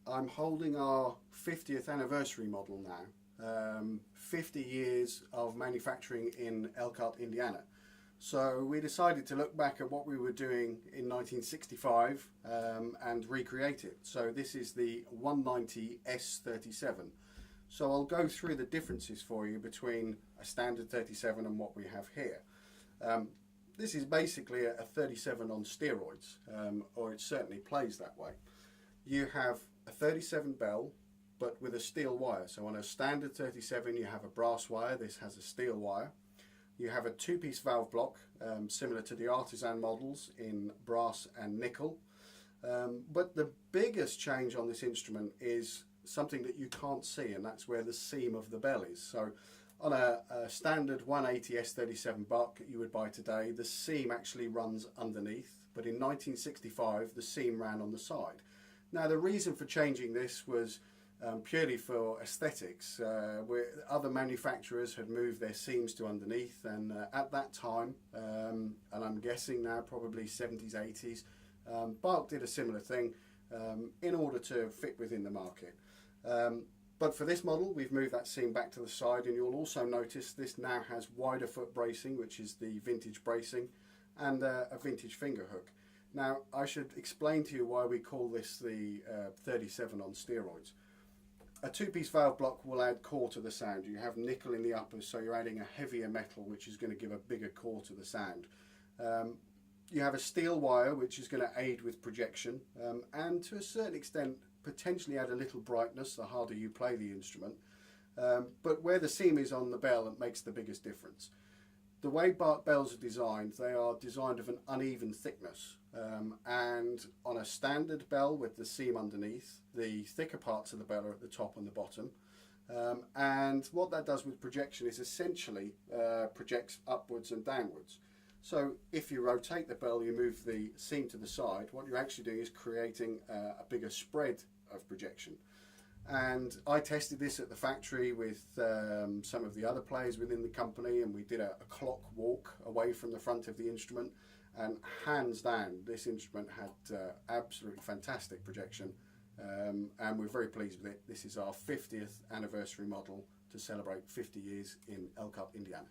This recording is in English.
I'm holding our 50th anniversary model now, 50 years of manufacturing in Elkhart, Indiana. So we decided to look back at what we were doing in 1965 and recreate it. So this is the 190 S37. So I'll go through the differences for you between a standard 37 and what we have here. This is basically a 37 on steroids, or it certainly plays that way. You have a 37 bell, but with a steel wire. So on a standard 37 you have a brass wire, this has a steel wire. You have a two-piece valve block, similar to the artisan models in brass and nickel. But the biggest change on this instrument is something that you can't see, and that's where the seam of the bell is. So on a standard 180 S37 Bach you would buy today, the seam actually runs underneath, but in 1965 the seam ran on the side. Now the reason for changing this was purely for aesthetics, where other manufacturers had moved their seams to underneath, and at that time, and I'm guessing now probably 70s, 80s, Bach did a similar thing in order to fit within the market. But for this model we've moved that seam back to the side, and you'll also notice this now has wider foot bracing, which is the vintage bracing, and a vintage finger hook. Now I should explain to you why we call this the 37 on steroids. A two-piece valve block will add core to the sound. You have nickel in the uppers, so you're adding a heavier metal which is going to give a bigger core to the sound. You have a steel wire which is going to aid with projection, and to a certain extent potentially add a little brightness the harder you play the instrument. But where the seam is on the bell, it makes the biggest difference. The way Bach bells are designed, they are designed of an uneven thickness, and on a standard bell with the seam underneath, the thicker parts of the bell are at the top and the bottom, and what that does with projection is essentially projects upwards and downwards. So if you rotate the bell, you move the seam to the side, what you're actually doing is creating a bigger spread of projection. And I tested this at the factory with some of the other players within the company, and we did a clock walk away from the front of the instrument, and hands down this instrument had absolutely fantastic projection, and we're very pleased with it. This is our 50th anniversary model to celebrate 50 years in Elkhart, Indiana.